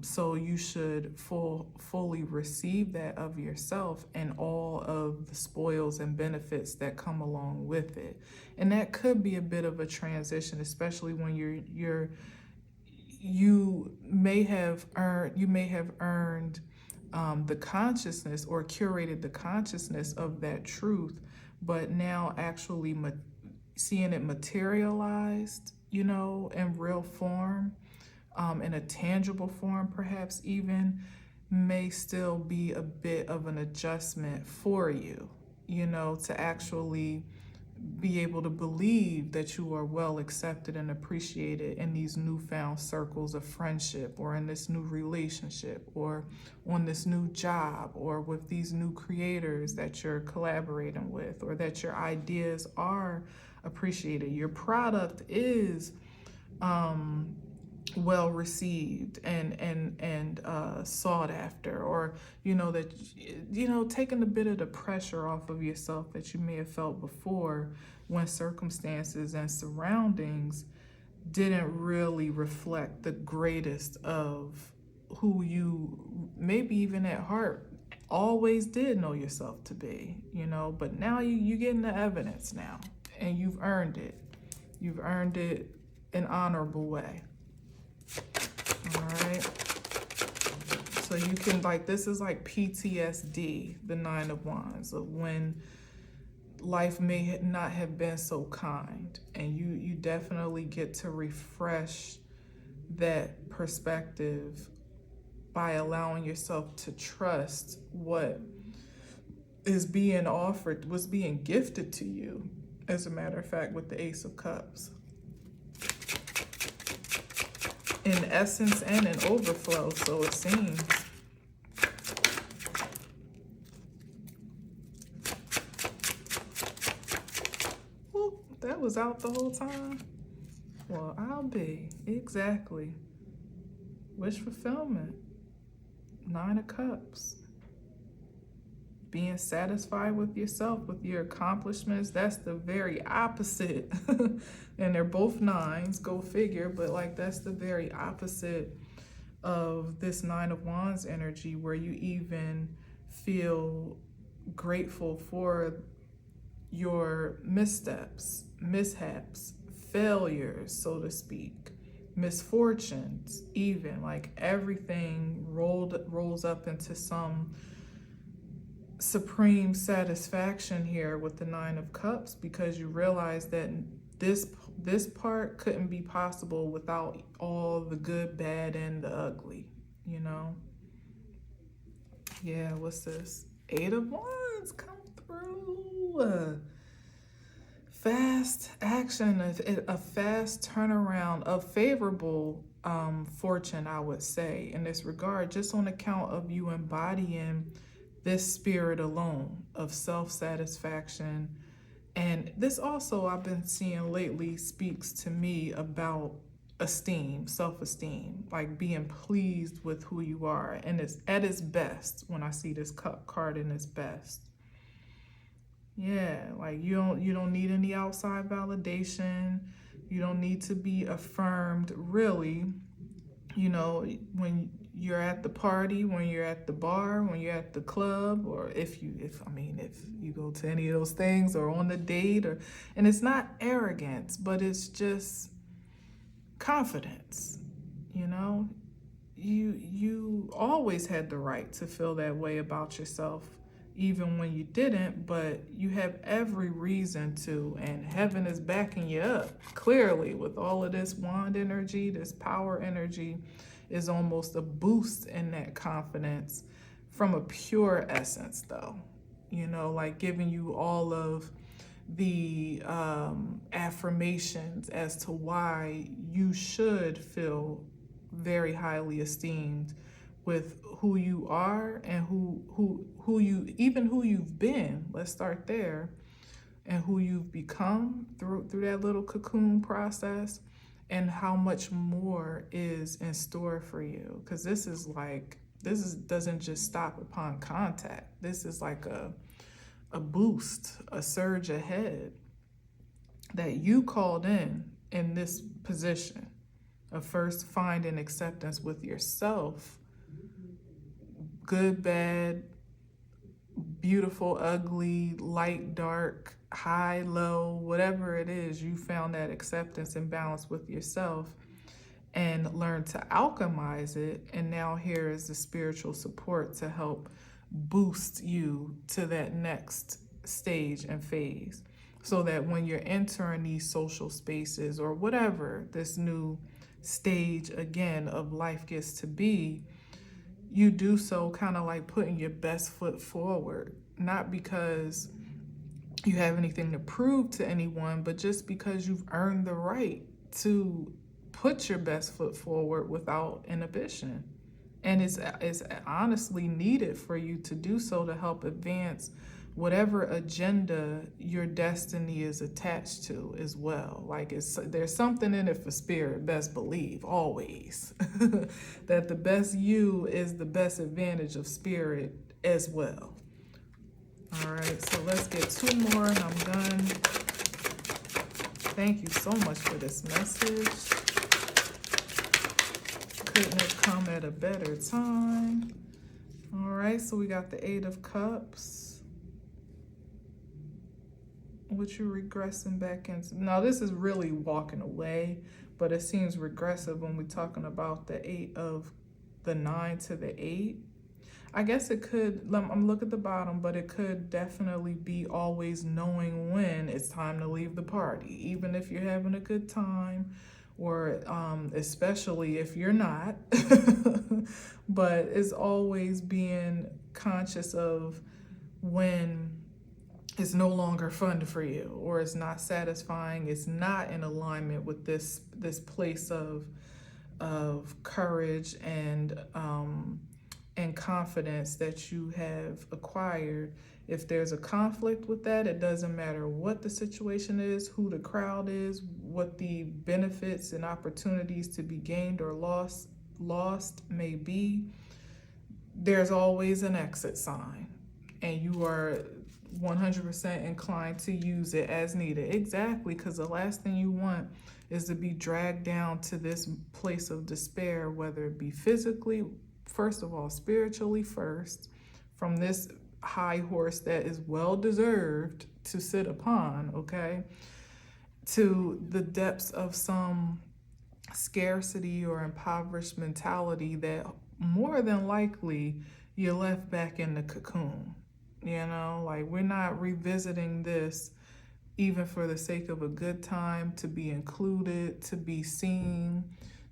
So you should fully receive that of yourself and all of the spoils and benefits that come along with it. And that could be a bit of a transition, especially when you may have earned the consciousness or curated the consciousness of that truth, but now actually seeing it materialized, you know, in real form, in a tangible form, perhaps even, may still be a bit of an adjustment for you, you know, to actually be able to believe that you are well accepted and appreciated in these newfound circles of friendship, or in this new relationship, or on this new job, or with these new creators that you're collaborating with, or that your ideas are appreciated. Your product is well received and sought after, or you know, that, you know, taking a bit of the pressure off of yourself that you may have felt before when circumstances and surroundings didn't really reflect the greatest of who you maybe even at heart always did know yourself to be, you know. But now you getting the evidence now, and you've earned it. You've earned it an honorable way. All right. So you can, like, this is like PTSD, the Nine of Wands, of when life may not have been so kind, and you definitely get to refresh that perspective by allowing yourself to trust what is being offered, what's being gifted to you, as a matter of fact, with the Ace of Cups. In essence and in overflow, so it seems. Whoop, that was out the whole time. Well, I'll be. Exactly. Wish fulfillment. Nine of Cups. Being satisfied with yourself, with your accomplishments. That's the very opposite. And they're both nines, go figure, but like that's the very opposite of this Nine of Wands energy, where you even feel grateful for your missteps, mishaps, failures, so to speak, misfortunes, even, like everything rolls up into some supreme satisfaction here with the Nine of Cups, because you realize that this part couldn't be possible without all the good, bad, and the ugly, you know? Yeah, what's this? Eight of Wands, come through. Fast action, a fast turnaround, a favorable fortune, I would say, in this regard, just on account of you embodying this spirit alone of self-satisfaction. And this also, I've been seeing lately, speaks to me about esteem, self-esteem, like being pleased with who you are. And it's at its best when I see this cup card in its best. Yeah, like you don't need any outside validation. You don't need to be affirmed, really. You know, when you're at the party, when you're at the bar, when you're at the club, or if you go to any of those things, or on the date, or, and it's not arrogance, but it's just confidence. You know, you always had the right to feel that way about yourself, even when you didn't, but you have every reason to, and heaven is backing you up clearly with all of this wand energy. This power energy is almost a boost in that confidence from a pure essence, though, you know, like giving you all of the affirmations as to why you should feel very highly esteemed with who you are, and who you've been. Let's start there. And who you've become through that little cocoon process, and how much more is in store for you. Because doesn't just stop upon contact. This is like a boost, a surge ahead that you called in this position of first finding acceptance with yourself. Good, bad, beautiful, ugly, light, dark, high, low, whatever it is, you found that acceptance and balance with yourself and learn to alchemize it. And now here is the spiritual support to help boost you to that next stage and phase, so that when you're entering these social spaces, or whatever this new stage again of life gets to be, you do so kind of like putting your best foot forward, not because you have anything to prove to anyone, but just because you've earned the right to put your best foot forward without inhibition. And it's honestly needed for you to do so, to help advance whatever agenda your destiny is attached to as well. Like there's something in it for spirit, best believe, always. That the best you is the best advantage of spirit as well. All right, so let's get two more and I'm done. Thank you so much for this message. Couldn't have come at a better time. All right, so we got the Eight of Cups. What you regressing back into? Now, this is really walking away, but it seems regressive when we're talking about the 9 to the 8. I guess it could, I'm looking at the bottom, but it could definitely be always knowing when it's time to leave the party, even if you're having a good time, or especially if you're not. But it's always being conscious of when it's no longer fun for you, or it's not satisfying, it's not in alignment with this place of courage and confidence that you have acquired. If there's a conflict with that, it doesn't matter what the situation is, who the crowd is, what the benefits and opportunities to be gained or lost may be, there's always an exit sign, and you are 100% inclined to use it as needed. Exactly, because the last thing you want is to be dragged down to this place of despair, whether it be physically, first of all, spiritually first, from this high horse that is well deserved to sit upon, okay, to the depths of some scarcity or impoverished mentality that more than likely you're left back in the cocoon. You know, like, we're not revisiting this even for the sake of a good time, to be included, to be seen,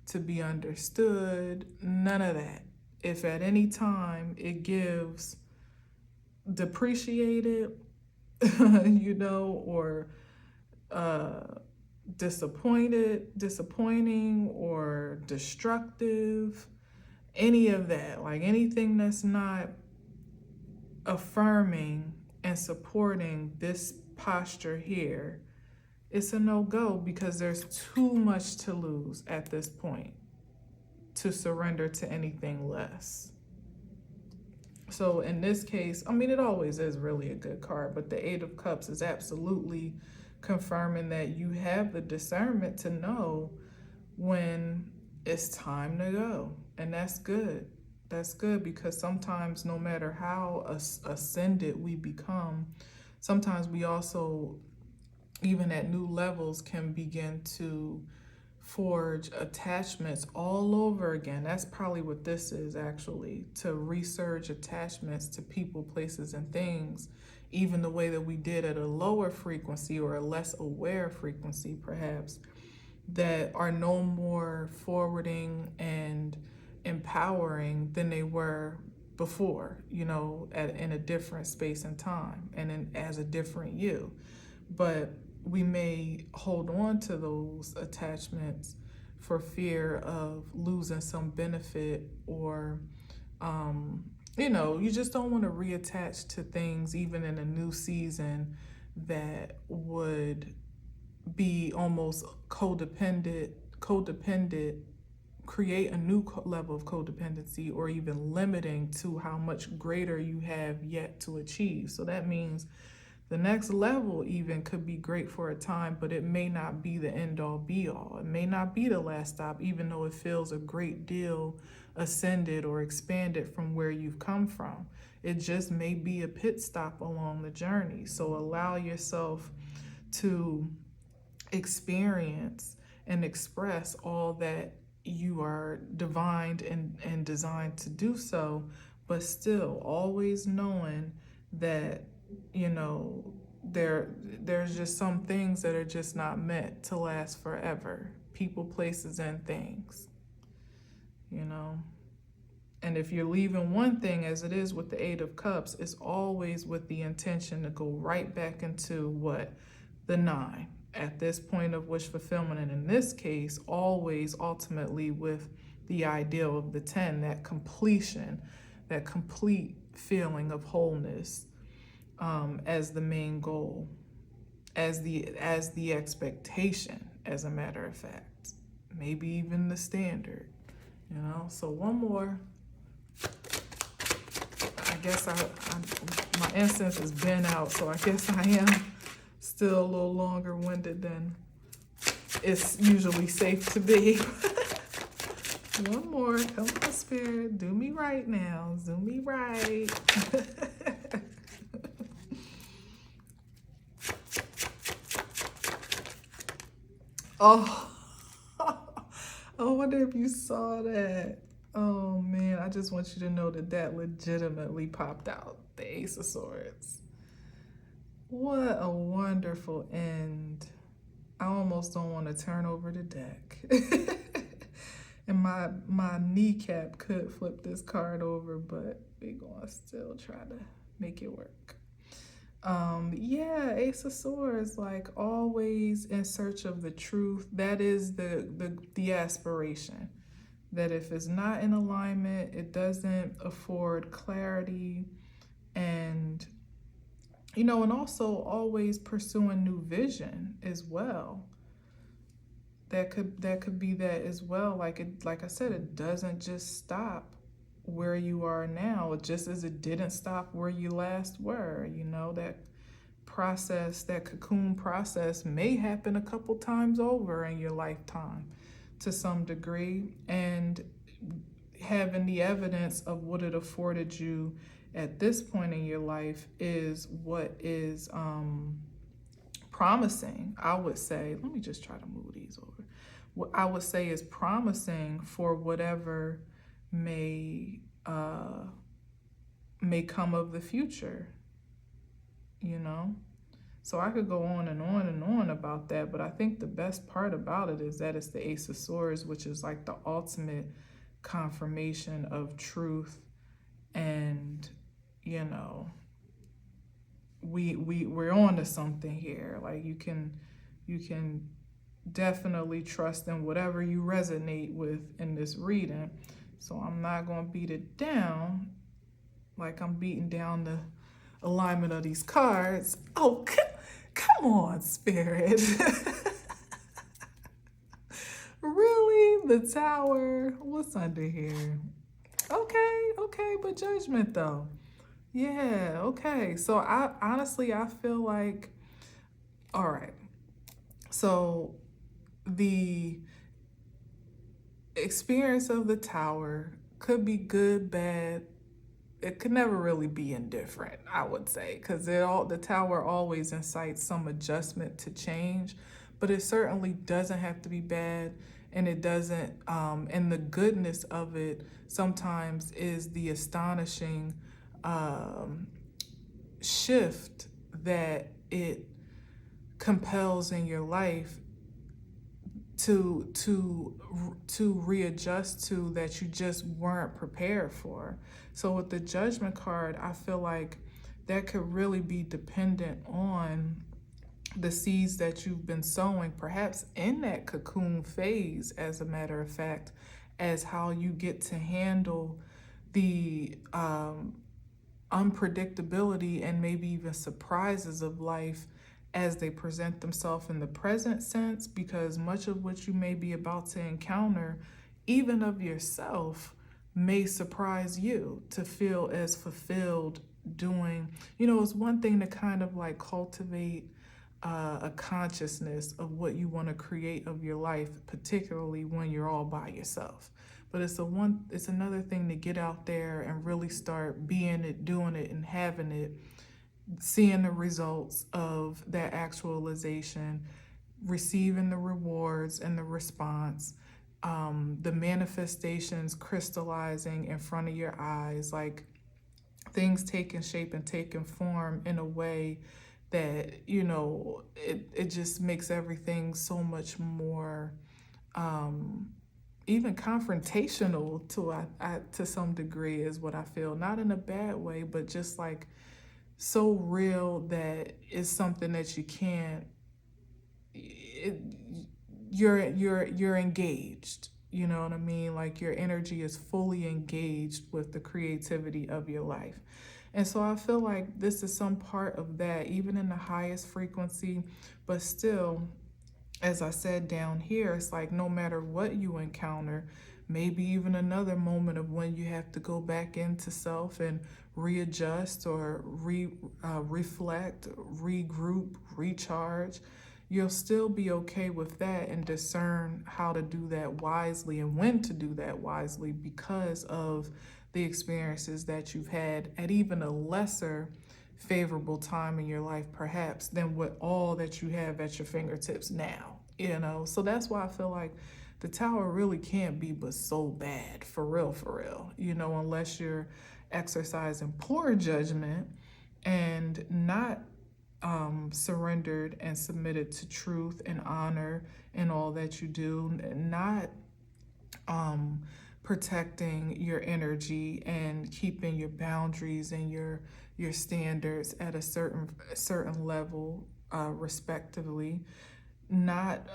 to be understood, none of that. If at any time it gives depreciated, you know, or disappointing or destructive, any of that, like anything that's not affirming and supporting this posture here, it's a no-go because there's too much to lose at this point to surrender to anything less. So in this case, I mean, it always is really a good card, but the Eight of Cups is absolutely confirming that you have the discernment to know when it's time to go. And that's good. That's good, because sometimes no matter how ascended we become, sometimes we also, even at new levels, can begin to forge attachments all over again. That's probably what this is, actually, to resurge attachments to people, places, and things, even the way that we did at a lower frequency or a less aware frequency, perhaps, that are no more forwarding and empowering than they were before, you know, in a different space and time, and as a different you. But we may hold on to those attachments for fear of losing some benefit, or you know, you just don't want to reattach to things even in a new season that would be almost codependent, create a new level of codependency, or even limiting to how much greater you have yet to achieve. So that means the next level even could be great for a time, but it may not be the end all be all. It may not be the last stop, even though it feels a great deal ascended or expanded from where you've come from. It just may be a pit stop along the journey. So allow yourself to experience and express all that you are divined and designed to do so, but still always knowing that, you know, there's just some things that are just not meant to last forever. People, places, and things, you know. And if you're leaving one thing, as it is with the Eight of Cups, it's always with the intention to go right back into what? The Nine. At this point of wish fulfillment, and in this case, always ultimately with the ideal of the 10, that completion, that complete feeling of wholeness, as the main goal, as the expectation, as a matter of fact, maybe even the standard, you know. So one more. I guess my incense has been out, so I guess I am still a little longer winded than it's usually safe to be. One more. Come on, Spirit. Do me right now. Do me right. Oh, I wonder if you saw that. Oh man, I just want you to know that legitimately popped out. The Ace of Swords. What a wonderful end. I almost don't want to turn over the deck. And my kneecap could flip this card over, but we're gonna still try to make it work. Yeah, Ace of Swords, like always in search of the truth. That is the aspiration. That if it's not in alignment, it doesn't afford clarity, and you know, and also always pursuing new vision as well. That could be that as well. Like I said, it doesn't just stop where you are now, just as it didn't stop where you last were. You know, that process, that cocoon process, may happen a couple times over in your lifetime to some degree, and having the evidence of what it afforded you at this point in your life is what is promising, I would say. Let me just try to move these over. What I would say is promising for whatever may come of the future, you know? So I could go on and on and on about that, but I think the best part about it is that it's the Ace of Swords, which is like the ultimate confirmation of truth. And, you know, we're on to something here. Like you can definitely trust in whatever you resonate with in this reading. So I'm not going to beat it down like I'm beating down the alignment of these cards. Oh, come on, Spirit. The Tower. What's under here? Okay, but Judgment though. Yeah, okay. So I honestly I feel like, all right. So the experience of the Tower could be good, bad. It could never really be indifferent, I would say, because the Tower always incites some adjustment to change, but it certainly doesn't have to be bad, and it doesn't. And the goodness of it sometimes is the astonishing um, shift that it compels in your life to readjust to, that you just weren't prepared for. So with the Judgment card, I feel like that could really be dependent on the seeds that you've been sowing, perhaps in that cocoon phase, as a matter of fact, as how you get to handle the unpredictability and maybe even surprises of life as they present themselves in the present sense, because much of what you may be about to encounter, even of yourself, may surprise you to feel as fulfilled doing. It's one thing to kind of like cultivate a consciousness of what you want to create of your life, particularly when you're all by yourself. But it's another thing to get out there and really start being it, doing it, and having it, seeing the results of that actualization, receiving the rewards and the response, the manifestations crystallizing in front of your eyes, like things taking shape and taking form in a way that, it just makes everything so much more even confrontational to some degree, is what I feel. Not in a bad way, but just like so real that it's something that you can't. You're engaged. You know what I mean? Like your energy is fully engaged with the creativity of your life. And so I feel like this is some part of that, even in the highest frequency, but still, as I said down here, it's like no matter what you encounter, maybe even another moment of when you have to go back into self and readjust or reflect, regroup, recharge, you'll still be okay with that and discern how to do that wisely and when to do that wisely, because of the experiences that you've had at even a lesser favorable time in your life, perhaps, than what all that you have at your fingertips now. So that's why I feel like the Tower really can't be but so bad, for real, unless you're exercising poor judgment and not surrendered and submitted to truth and honor in all that you do, not protecting your energy and keeping your boundaries and your standards at a certain level, respectively, not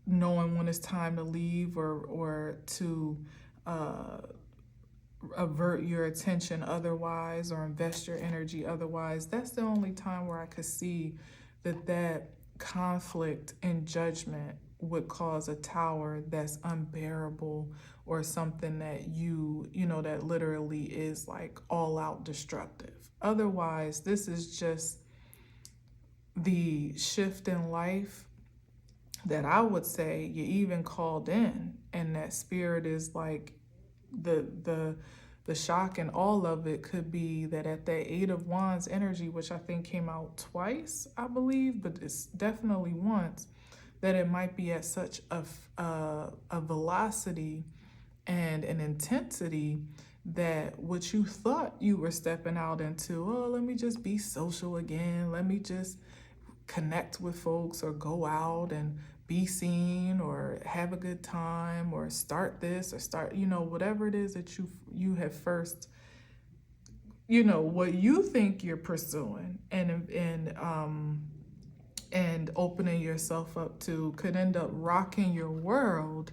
knowing when it's time to leave or to avert your attention otherwise, or invest your energy otherwise. That's the only time where I could see that conflict and judgment would cause a Tower that's unbearable, or something that that literally is like all out destructive. Otherwise, this is just the shift in life that I would say you even called in, and that spirit is like the shock in all of it could be that at that Eight of Wands energy, which I think came out twice, I believe, but it's definitely once, that it might be at such a velocity and an intensity that what you thought you were stepping out into, oh, let me just be social again, let me just connect with folks or go out and be seen or have a good time or start this or start, whatever it is that you have first, what you think you're pursuing and opening yourself up to, could end up rocking your world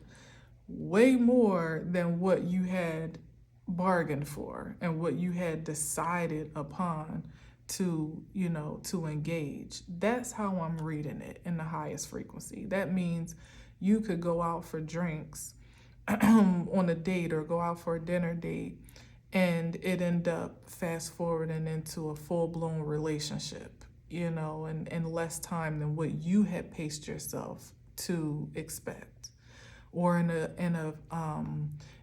way more than what you had bargained for and what you had decided upon to engage. That's how I'm reading it in the highest frequency. That means You could go out for drinks on a date or go out for a dinner date, and it end up fast forwarding into a full-blown relationship, in less time than what you had paced yourself to expect, or in a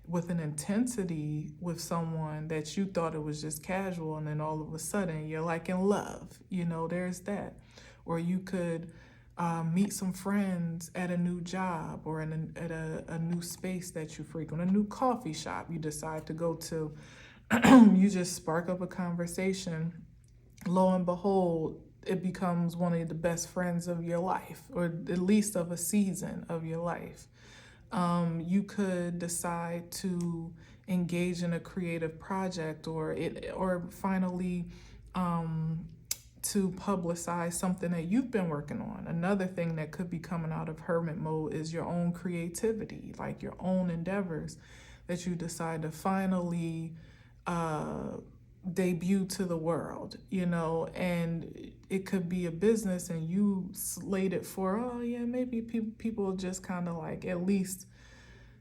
with an intensity with someone that you thought it was just casual, and then all of a sudden you're like in love. There's that. Or you could meet some friends at a new job, or at a new space that you frequent, a new coffee shop you decide to go to. You just spark up a conversation. Lo and behold, it becomes one of the best friends of your life, or at least of a season of your life. You could decide to engage in a creative project, or finally to publicize something that you've been working on. Another thing that could be coming out of hermit mode is your own creativity, like your own endeavors that you decide to finally debut to the world, and it could be a business and you slate it for, oh yeah, maybe people just kind of like at least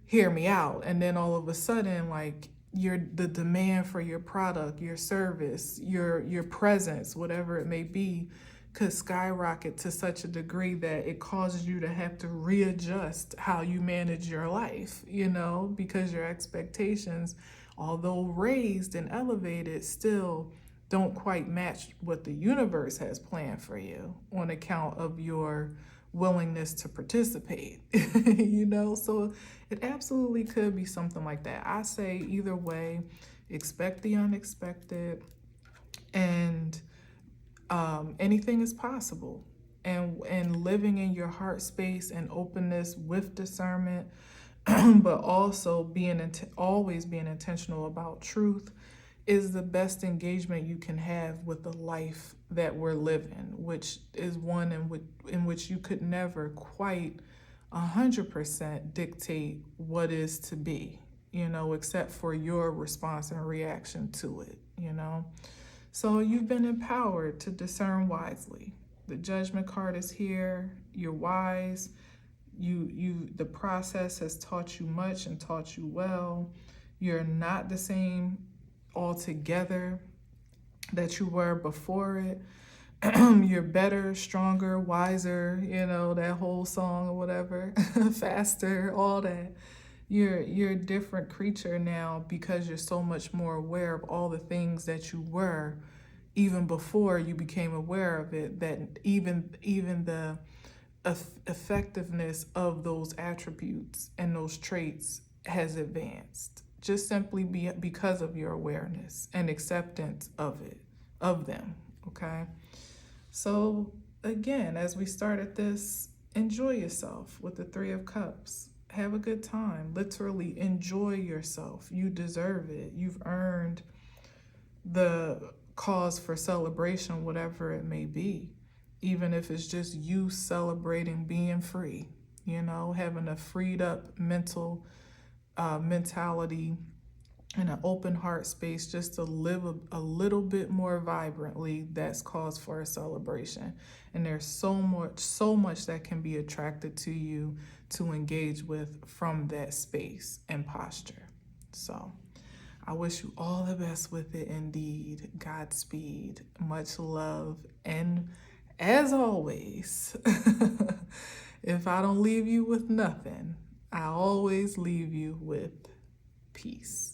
hear me out. And then all of a sudden, like, the demand for your product, your service, your presence, whatever it may be, could skyrocket to such a degree that it causes you to have to readjust how you manage your life, because your expectations, although raised and elevated, still don't quite match what the universe has planned for you on account of your willingness to participate. So it absolutely could be something like that. I say either way, expect the unexpected, and anything is possible. And living in your heart space and openness with discernment, but also always being intentional about truth, is the best engagement you can have with the life that we're living, which is one in which you could never quite 100% dictate what is to be, except for your response and reaction to it, So you've been empowered to discern wisely. The Judgment card is here. You're wise. The process has taught you much and taught you well. You're not the same altogether that you were before it. You're better, stronger, wiser, that whole song or whatever, faster, all that. You're a different creature now because you're so much more aware of all the things that you were even before you became aware of it, that even the effectiveness of those attributes and those traits has advanced, just simply because of your awareness and acceptance of them. Okay, so again, as we started this, enjoy yourself with the Three of Cups. Have a good time. Literally enjoy yourself. You deserve it. You've earned the cause for celebration, whatever it may be, even if it's just you celebrating being free, having a freed up mentality and an open heart space, just to live a little bit more vibrantly. That's cause for a celebration. And there's so much that can be attracted to you to engage with from that space and posture. So I wish you all the best with it indeed. Godspeed, much love, and as always, if I don't leave you with nothing, I always leave you with peace.